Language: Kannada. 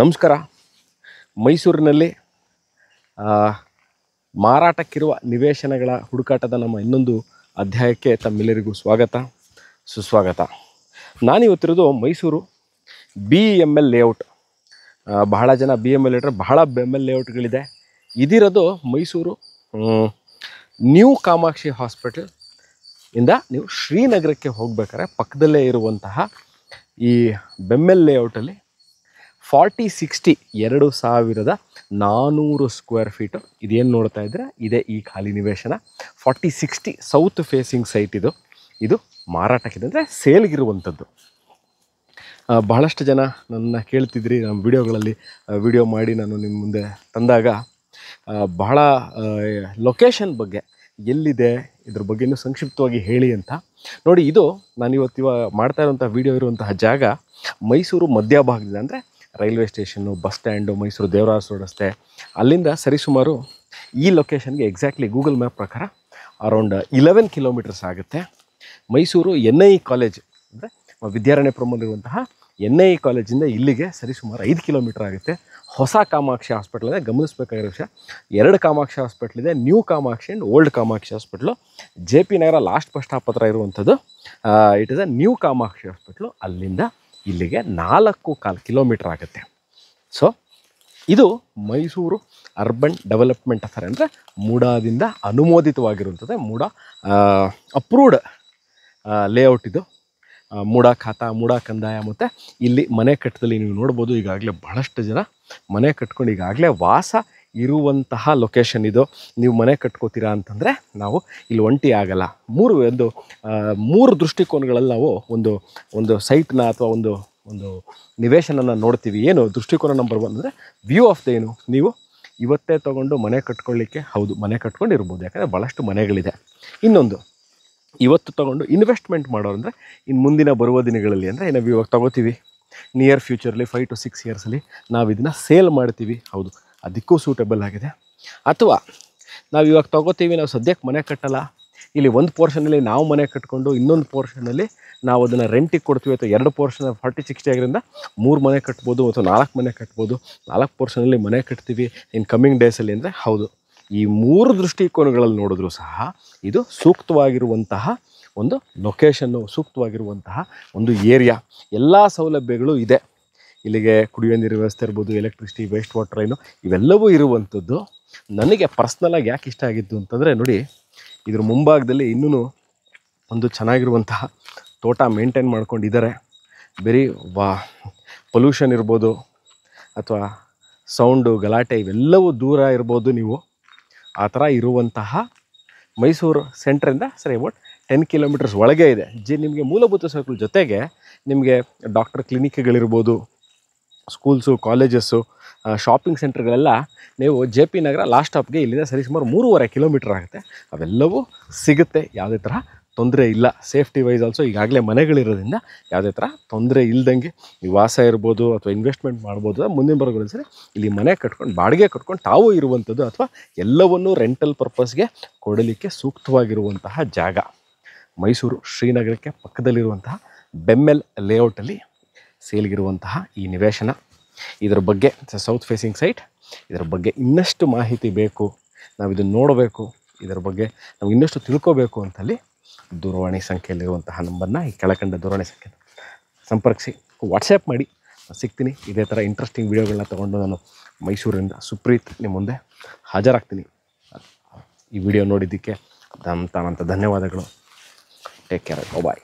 ನಮಸ್ಕಾರ. ಮೈಸೂರಿನಲ್ಲಿ ಮಾರಾಟಕ್ಕಿರುವ ನಿವೇಶನಗಳ ಹುಡುಕಾಟದ ನಮ್ಮ ಇನ್ನೊಂದು ಅಧ್ಯಾಯಕ್ಕೆ ತಮ್ಮೆಲ್ಲರಿಗೂ ಸ್ವಾಗತ ಸುಸ್ವಾಗತ. ನಾನಿವತ್ತಿರೋದು ಮೈಸೂರು BML ಲೇಔಟ್. ಬಹಳ ಜನ BML ಲೇಔಟ್, ಬಹಳ BML ಲೇಔಟ್ಗಳಿದೆ. ಇದಿರೋದು ಮೈಸೂರು ನ್ಯೂ ಕಾಮಾಕ್ಷಿ ಹಾಸ್ಪಿಟಲ್ ಇಂದ ನೀವು ಶ್ರೀನಗರಕ್ಕೆ ಹೋಗಬೇಕಾದ್ರೆ ಪಕ್ಕದಲ್ಲೇ ಇರುವಂತಹ ಈ BML ಲೇಔಟಲ್ಲಿ 4060 2400 ಸ್ಕ್ವೇರ್ ಫೀಟು ಇದೇನು ನೋಡ್ತಾ ಇದ್ದರೆ ಇದೇ ಈ ಖಾಲಿ ನಿವೇಶನ. 4060 ಸೌತ್ ಫೇಸಿಂಗ್ ಸೈಟ್ ಇದು ಮಾರಾಟಕ್ಕಿದೆ, ಅಂದರೆ ಸೇಲ್ಗಿರುವಂಥದ್ದು. ಬಹಳಷ್ಟು ಜನ ನನ್ನ ಕೇಳ್ತಿದ್ರಿ, ನಮ್ಮ ವಿಡಿಯೋಗಳಲ್ಲಿ ವಿಡಿಯೋ ಮಾಡಿ ನಾನು ನಿಮ್ಮ ಮುಂದೆ ತಂದಾಗ ಬಹಳ ಲೊಕೇಶನ್ ಬಗ್ಗೆ ಎಲ್ಲಿದೆ ಇದ್ರ ಬಗ್ಗೆ ಇನ್ನೂ ಸಂಕ್ಷಿಪ್ತವಾಗಿ ಹೇಳಿ ಅಂತ. ನೋಡಿ, ಇದು ನಾನಿವತ್ತಿವ ಮಾಡ್ತಾ ಇರುವಂಥ ವಿಡಿಯೋ ಇರುವಂತಹ ಜಾಗ ಮೈಸೂರು ಮಧ್ಯಭಾಗದಿಂದ, ಅಂದರೆ railway station, bus stand, Mysuru Devaraja ರಸ್ತೆ, ಅಲ್ಲಿಂದ ಸರಿಸುಮಾರು ಈ ಲೊಕೇಶನ್ಗೆ ಎಕ್ಸಾಕ್ಟ್ಲಿ ಗೂಗಲ್ ಮ್ಯಾಪ್ ಪ್ರಕಾರ ಅರೌಂಡ್ 11 ಕಿಲೋಮೀಟರ್ಸ್ ಆಗುತ್ತೆ. ಮೈಸೂರು NIE ಕಾಲೇಜ್, ಅಂದರೆ ವಿದ್ಯಾರಣ್ಯಪುರಮಲ್ಲಿರುವಂತಹ NIE ಕಾಲೇಜಿಂದ ಇಲ್ಲಿಗೆ ಸರಿಸುಮಾರು 5 ಕಿಲೋಮೀಟರ್ ಆಗುತ್ತೆ. ಹೊಸ ಕಾಮಾಕ್ಷಿ ಹಾಸ್ಪಿಟ್ಲ್ ಇದೆ. ಗಮನಿಸಬೇಕಾಗಿರೋ ವಿಷಯ, 2 ಕಾಮಾಕ್ಷಿ ಹಾಸ್ಪಿಟ್ಲ್ ಇದೆ, new Kamakshi and old Kamakshi hospital. JP Nagar last bus stop ಹತ್ರ ಇರುವಂಥದ್ದು. It is a new Kamakshi hospital. ಅಲ್ಲಿಂದ ಇಲ್ಲಿಗೆ 4.25 ಕಿಲೋಮೀಟರ್ ಆಗುತ್ತೆ. ಸೊ ಇದು ಮೈಸೂರು ಅರ್ಬನ್ ಡೆವಲಪ್ಮೆಂಟ್ ಅಥಾರಿಟಿ, ಅಂದರೆ ಮೂಡಾದಿಂದ ಅನುಮೋದಿತವಾಗಿರುವಂಥದ್ದು, ಮೂಡಾ ಅಪ್ರೂವ್ಡ್ ಲೇಔಟ್ ಇದು. ಮೂಡಾ ಖಾತಾ, ಮೂಡಾ ಕಂದಾಯ, ಮತ್ತು ಇಲ್ಲಿ ಮನೆ ಕಟ್ಟದಲ್ಲಿ ನೀವು ನೋಡ್ಬೋದು, ಈಗಾಗಲೇ ಬಹಳಷ್ಟು ಜನ ಮನೆ ಕಟ್ಕೊಂಡು ಈಗಾಗಲೇ ವಾಸ ಇರುವಂತಹ ಲೊಕೇಶನ್ ಇದು. ನೀವು ಮನೆ ಕಟ್ಕೋತೀರಾ ಅಂತಂದರೆ ನಾವು ಇಲ್ಲಿ ಒಂಟಿ ಆಗಲ್ಲ. ಮೂರು ದೃಷ್ಟಿಕೋನಗಳಲ್ಲಿ ನಾವು ಒಂದು ಸೈಟ್ನ ಅಥವಾ ಒಂದು ನಿವೇಶನನ ನೋಡ್ತೀವಿ. ಏನು ದೃಷ್ಟಿಕೋನ ನಂಬರ್ 1 ಅಂದರೆ ವ್ಯೂ ಆಫ್ ದ ಏನು, ನೀವು ಇವತ್ತೇ ತೊಗೊಂಡು ಮನೆ ಕಟ್ಕೊಳ್ಳಿಕ್ಕೆ ಹೌದು ಮನೆ ಕಟ್ಕೊಂಡು ಇರ್ಬೋದು, ಯಾಕಂದರೆ ಭಾಳಷ್ಟು ಮನೆಗಳಿದೆ. ಇನ್ನೊಂದು, ಇವತ್ತು ತೊಗೊಂಡು ಇನ್ವೆಸ್ಟ್ಮೆಂಟ್ ಮಾಡೋರು, ಅಂದರೆ ಇನ್ನು ಮುಂದಿನ ಬರುವ ದಿನಗಳಲ್ಲಿ, ಅಂದರೆ ನಾವು ಇವಾಗ ತೊಗೋತೀವಿ ನಿಯರ್ ಫ್ಯೂಚರ್ಲಿ 5 to 6 ಇಯರ್ಸಲ್ಲಿ ನಾವು ಇದನ್ನು ಸೇಲ್ ಮಾಡ್ತೀವಿ, ಹೌದು ಅದಕ್ಕೂ ಸೂಟಬಲ್ ಆಗಿದೆ. ಅಥವಾ ನಾವು ಇವಾಗ ತೊಗೋತೀವಿ, ನಾವು ಸದ್ಯಕ್ಕೆ ಮನೆ ಕಟ್ಟಲ್ಲ, ಇಲ್ಲಿ ಒಂದು ಪೋರ್ಷನಲ್ಲಿ ನಾವು ಮನೆ ಕಟ್ಕೊಂಡು ಇನ್ನೊಂದು ಪೋರ್ಷನಲ್ಲಿ ನಾವು ಅದನ್ನು ರೆಂಟಿಗೆ ಕೊಡ್ತೀವಿ, ಅಥವಾ 2 ಪೋರ್ಷನ್ 40-60 ಆಗಿರೋದ್ರಿಂದ 3 ಮನೆ ಕಟ್ಬೋದು, ಅಥವಾ 4 ಮನೆ ಕಟ್ಬೋದು. 4 ಪೋರ್ಷನಲ್ಲಿ ಮನೆ ಕಟ್ತೀವಿ ಇನ್ ಕಮ್ಮಿಂಗ್ ಡೇಸಲ್ಲಿ, ಅಂದರೆ ಹೌದು ಈ 3 ದೃಷ್ಟಿಕೋನಗಳಲ್ಲಿ ನೋಡಿದ್ರೂ ಸಹ ಇದು ಸೂಕ್ತವಾಗಿರುವಂತಹ ಒಂದು ಲೊಕೇಶನ್ನು, ಸೂಕ್ತವಾಗಿರುವಂತಹ ಒಂದು ಏರಿಯಾ. ಎಲ್ಲ ಸೌಲಭ್ಯಗಳು ಇದೆ ಇಲ್ಲಿಗೆ. ಕುಡಿಯೋ ನೀರು ವ್ಯವಸ್ಥೆ ಇರ್ಬೋದು, ಎಲೆಕ್ಟ್ರಿಸಿಟಿ, ವೇಸ್ಟ್ ವಾಟರ್ ಲೈನು, ಇವೆಲ್ಲವೂ ಇರುವಂಥದ್ದು. ನನಗೆ ಪರ್ಸ್ನಲಾಗಿ ಯಾಕೆ ಇಷ್ಟ ಆಗಿದ್ದು ಅಂತಂದರೆ, ನೋಡಿ ಇದ್ರ ಮುಂಭಾಗದಲ್ಲಿ ಇನ್ನೂ ಒಂದು ಚೆನ್ನಾಗಿರುವಂತಹ ತೋಟ ಮೇಂಟೈನ್ ಮಾಡ್ಕೊಂಡಿದ್ದಾರೆ. ಬರೀ ಪೊಲ್ಯೂಷನ್ ಇರ್ಬೋದು ಅಥವಾ ಸೌಂಡು ಗಲಾಟೆ ಇವೆಲ್ಲವೂ ದೂರ ಇರ್ಬೋದು. ನೀವು ಆ ಥರ ಇರುವಂತಹ ಮೈಸೂರು ಸೆಂಟ್ರಿಂದ ಸರಿ ಅಬೌಟ್ 10 ಕಿಲೋಮೀಟರ್ಸ್ ಒಳಗೆ ಇದೆ. ನಿಮಗೆ ಮೂಲಭೂತ ಸೌಕರ್ಯ ಜೊತೆಗೆ ನಿಮಗೆ ಡಾಕ್ಟರ್ ಕ್ಲಿನಿಕ್ಗಳಿರ್ಬೋದು, ಸ್ಕೂಲ್ಸು, ಕಾಲೇಜಸ್ಸು, ಶಾಪಿಂಗ್ ಸೆಂಟರ್ಗಳೆಲ್ಲ ನೀವು JP ನಗರ ಲಾಸ್ಟ್ ಸ್ಟಾಪ್ಗೆ ಇಲ್ಲಿಂದ ಸರಿಸುಮಾರು 3.5 ಕಿಲೋಮೀಟರ್ ಆಗುತ್ತೆ. ಅವೆಲ್ಲವೂ ಸಿಗುತ್ತೆ, ಯಾವುದೇ ಥರ ತೊಂದರೆ ಇಲ್ಲ. ಸೇಫ್ಟಿ ವೈಸ್ ಆಲ್ಸೋ ಈಗಾಗಲೇ ಮನೆಗಳಿರೋದ್ರಿಂದ ಯಾವುದೇ ಥರ ತೊಂದರೆ ಇಲ್ದಂಗೆ ನಿವಾಸ ಇರ್ಬೋದು ಅಥವಾ ಇನ್ವೆಸ್ಟ್ಮೆಂಟ್ ಮಾಡ್ಬೋದು. ಮುಂದಿನ ಬರೋಗಳು ಸರಿ ಇಲ್ಲಿ ಮನೆ ಕಟ್ಕೊಂಡು ಬಾಡಿಗೆ ಕಟ್ಕೊಂಡು ತಾವು ಇರುವಂಥದ್ದು, ಅಥವಾ ಎಲ್ಲವನ್ನೂ ರೆಂಟಲ್ ಪರ್ಪಸ್ಗೆ ಕೊಡಲಿಕ್ಕೆ ಸೂಕ್ತವಾಗಿರುವಂತಹ ಜಾಗ ಮೈಸೂರು ಶ್ರೀನಗರಕ್ಕೆ ಪಕ್ಕದಲ್ಲಿರುವಂತಹ BML ಲೇಔಟಲ್ಲಿ ಸೇಲ್ಗಿರುವಂತಹ ಈ ನಿವೇಶನ. ಇದರ ಬಗ್ಗೆ ಸೌತ್ ಫೇಸಿಂಗ್ ಸೈಟ್, ಇದರ ಬಗ್ಗೆ ಇನ್ನಷ್ಟು ಮಾಹಿತಿ ಬೇಕು, ನಾವು ಇದನ್ನು ನೋಡಬೇಕು, ಇದರ ಬಗ್ಗೆ ನಾವು ಇನ್ನಷ್ಟು ತಿಳ್ಕೋಬೇಕು ಅಂತಲ್ಲಿ ದೂರವಾಣಿ ಸಂಖ್ಯೆಯಲ್ಲಿರುವಂತಹ ನಂಬರ್ನ, ಈ ಕೆಳಕಂಡ ದೂರವಾಣಿ ಸಂಖ್ಯೆ ಸಂಪರ್ಕಿಸಿ, ವಾಟ್ಸಪ್ ಮಾಡಿ, ಸಿಗ್ತೀನಿ. ಇದೇ ಥರ ಇಂಟ್ರೆಸ್ಟಿಂಗ್ ವೀಡಿಯೋಗಳನ್ನ ತೊಗೊಂಡು ನಾನು ಮೈಸೂರಿನಿಂದ ಸುಪ್ರೀತ್ ನಿಮ್ಮ ಮುಂದೆ ಹಾಜರಾಗ್ತೀನಿ. ಈ ವಿಡಿಯೋ ನೋಡಿದ್ದಕ್ಕೆ ಧನ್ಯವಾದಗಳು. ಟೇಕ್ ಕೇರ್, ಬಾಯ್.